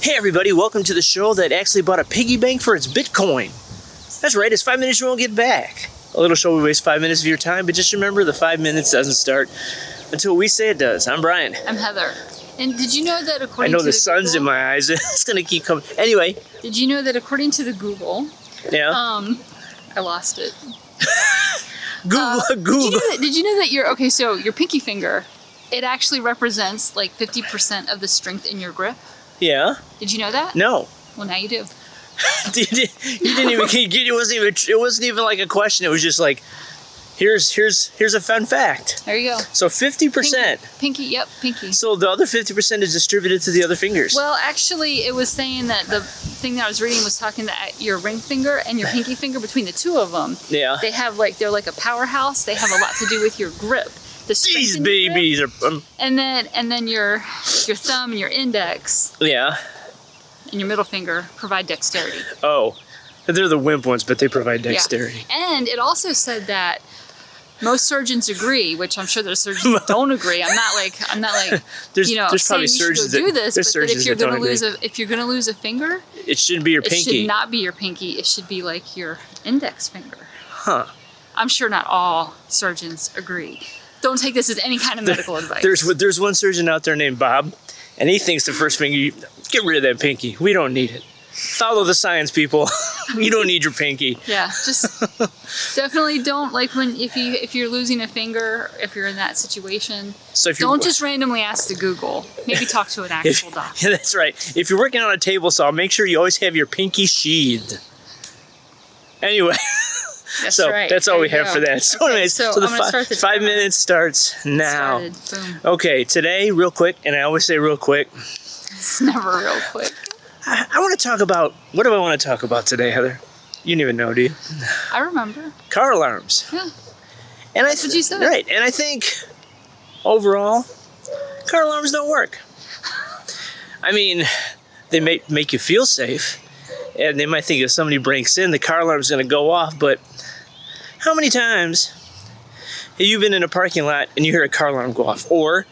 Hey everybody, welcome to the show that actually bought a piggy bank for its Bitcoin. That's right, it's 5 minutes you won't get back. A little show we waste 5 minutes of your time, but just remember the 5 minutes doesn't start until we say it does. I'm Brian. I'm Heather. And did you know that according to I know the sun's Google, in my eyes. It's gonna keep coming. Anyway. Did you know that according to the Google, yeah. I lost it. Google. Did you know that your pinky finger, it actually represents like 50% of the strength in your grip? Yeah. Did you know that? No. Well, now you do. You didn't even. It wasn't even like a question. It was just like, here's a fun fact. There you go. So 50%. Pinky. Yep, pinky. So the other 50% is distributed to the other fingers. Well, actually, it was saying that the thing that I was reading was talking that your ring finger and your pinky finger, between the two of them, yeah, they're like a powerhouse. They have a lot to do with your grip. These babies are. And then your thumb and your index. Yeah. And your middle finger provide dexterity. Oh, they're the wimp ones, but they provide dexterity. Yeah. And it also said that most surgeons agree, which I'm sure there's surgeons that don't agree. I'm not like there's saying probably you should surgeons go do this, but that if you're gonna lose a finger, it shouldn't be your pinky. It should not be your pinky. It should be like your index finger. Huh. I'm sure not all surgeons agree. Don't take this as any kind of medical advice. There's one surgeon out there named Bob, and he thinks the first finger, get rid of that pinky. We don't need it. Follow the science, people. You don't need your pinky. Yeah, just definitely don't, like, if you're losing a finger, if you're in that situation, so don't just randomly ask the Google. Maybe talk to an actual doctor. Yeah, that's right. If you're working on a table saw, make sure you always have your pinky sheathed. Anyway. That's right. That's all we have for that. So, okay, anyways, so the 5 minutes starts now. Boom. Okay, today, real quick, and I always say real quick. It's never real quick. I want to talk about, what do I want to talk about today, Heather? You didn't even know, do you? I remember. Car alarms. Yeah. And that's what you said. Right, and I think, overall, car alarms don't work. I mean, they make you feel safe, and they might think if somebody breaks in, the car alarm's going to go off, but how many times have you been in a parking lot and you hear a car alarm go off? Or...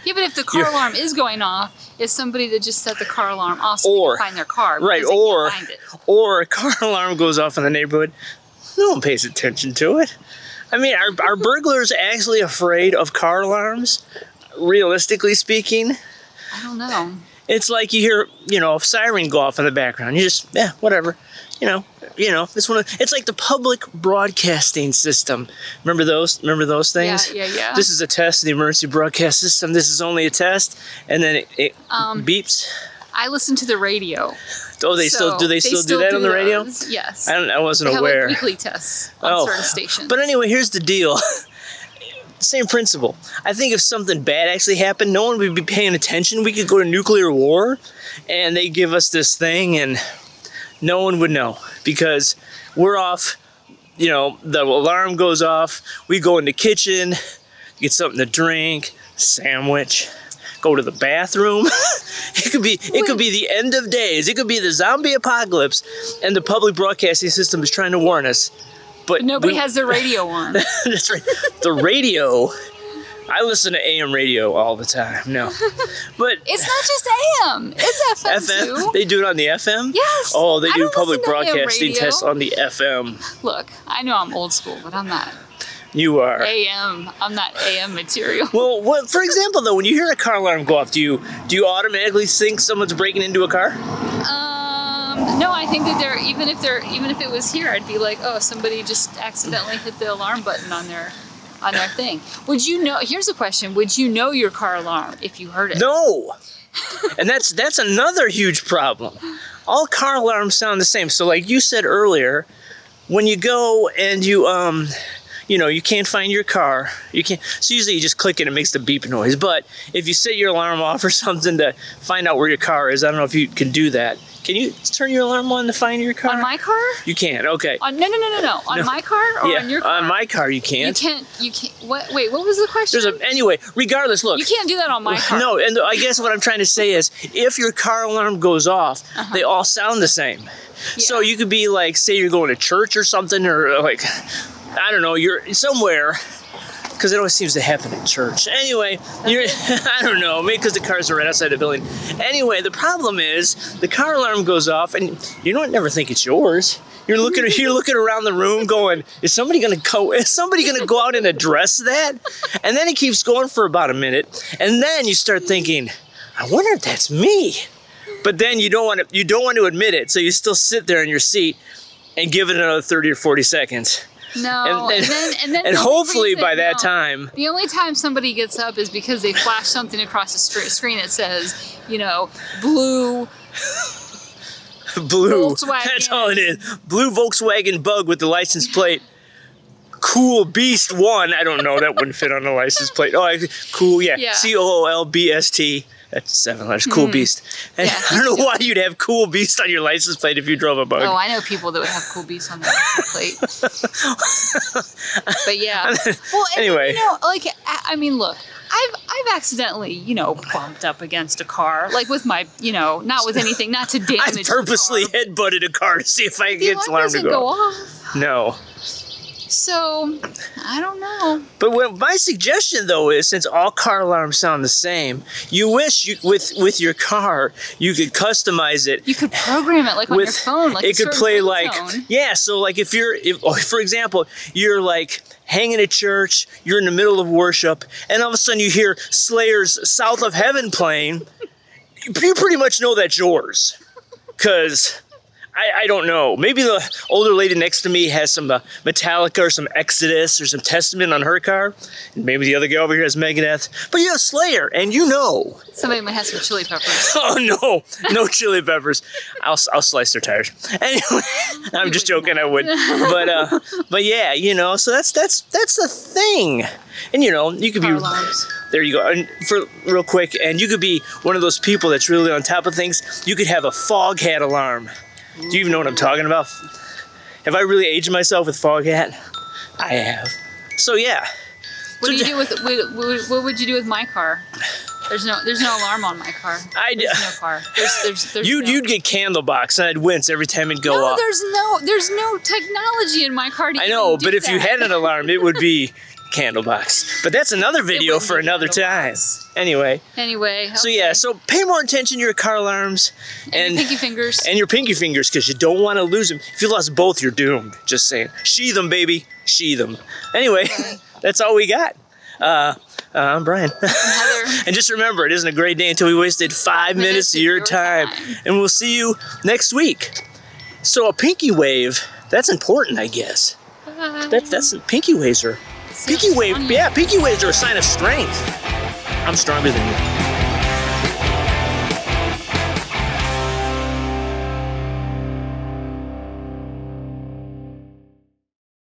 Yeah, but if the car alarm is going off, it's somebody that just set the car alarm off so they can find their car. Right, or a car alarm goes off in the neighborhood. No one pays attention to it. I mean, are burglars actually afraid of car alarms? Realistically speaking? I don't know. It's like you hear, a siren go off in the background. You just, whatever. It's like the public broadcasting system. Remember those things? Yeah. This is a test of the emergency broadcast system. This is only a test, and then it beeps. I listen to the radio. Oh, they still do that on the radio? Yes. I wasn't aware. They have like weekly tests on certain stations. But anyway, here's the deal. Same principle. I think if something bad actually happened, no one would be paying attention. We could go to nuclear war, and they give us this thing, and no one would know because we're off. The alarm goes off. We go in the kitchen, get something to drink, sandwich, go to the bathroom. It could be the end of days. It could be the zombie apocalypse, and the public broadcasting system is trying to warn us. But nobody has their radio on. That's right. The radio. I listen to AM radio all the time. No, but it's not just AM. It's FM too. They do it on the FM. Yes. Oh, they do public broadcasting tests on the FM. Look, I know I'm old school, but I'm not. You are. AM. I'm not AM material. Well, for example, though, when you hear a car alarm go off, do you automatically think someone's breaking into a car? No, I think that even if it was here, I'd be like, oh, somebody just accidentally hit the alarm button on their thing. Would you know? Here's a question: would you know your car alarm if you heard it? No. And that's another huge problem. All car alarms sound the same. So, like you said earlier, when you go and you can't find your car. So usually you just click it and it makes the beep noise. But if you set your alarm off or something to find out where your car is, I don't know if you can do that. Can you turn your alarm on to find your car? On my car? You can't. Okay. No. On my car or on your car? On my car you can't. You can't. What? Wait, what was the question? Anyway, regardless, look. You can't do that on my car. No, and I guess what I'm trying to say is, if your car alarm goes off, they all sound the same. Yeah. So you could be like, say you're going to church or something, or like, I don't know, you're somewhere. Because it always seems to happen in church. Anyway, I don't know, maybe because the cars are right outside the building. Anyway, the problem is the car alarm goes off, and you don't never think it's yours. You're looking around the room, going, "Is somebody gonna go out and address that?" And then it keeps going for about a minute, and then you start thinking, "I wonder if that's me." But then you don't want to admit it, so you still sit there in your seat and give it another 30 or 40 seconds. No, and then and hopefully by that time. The only time somebody gets up is because they flash something across the screen that says, blue Volkswagen. That's all it is. Blue Volkswagen Bug with the license plate. Cool Beast 1. I don't know. That wouldn't fit on the license plate. Oh, cool. Yeah. COOLBST. That's 7 letters. Cool Beast. And Yeah, I don't know why you'd have Cool Beast on your license plate if you drove a Bug. Oh, I know people that would have Cool Beast on their license plate. But yeah. Well, Anyway. Look, I've accidentally, bumped up against a car, like with my, not with anything, not to damage. I purposely the car. headbutted a car to see if I could get the alarm to doesn't go off. No. So, I don't know. But my suggestion, though, is since all car alarms sound the same, you wish with your car you could customize it. You could program it like on your phone, like it could play ringtone. So like if for example, you're like hanging at church, you're in the middle of worship, and all of a sudden you hear Slayer's "South of Heaven" playing, you pretty much know that's yours, because. I don't know. Maybe the older lady next to me has some Metallica or some Exodus or some Testament on her car. And maybe the other guy over here has Megadeth. But you have Slayer, and you know. Somebody might have some chili peppers. Oh, no chili peppers. I'll slice their tires. Anyway, I'm just joking, I would. But yeah, so that's the thing. And you could Car be alarms. there you go. And for real quick, and you could be one of those people that's really on top of things. You could have a fog hat alarm. Do you even know what I'm talking about? Have I really aged myself with fog hat? I have. So yeah. What do you do what would you do with my car? There's no alarm on my car. There's no car. You'd get Candlebox, and I'd wince every time it'd go off. There's no technology in my car to I know, even do but if you that. had an alarm, it would be Candlebox. But that's another video for another time. Anyway. So yeah, so pay more attention to your car alarms and your pinky fingers. And your pinky fingers, because you don't want to lose them. If you lost both, you're doomed. Just saying. Sheath them, baby. Sheath them. Anyway, that's all we got. I'm Brian. And Heather. And just remember, it isn't a great day until we wasted 5 minutes of your time. And we'll see you next week. So a pinky wave, that's important, I guess. That's pinky waves are. Pinky waves are a sign of strength. I'm stronger than you.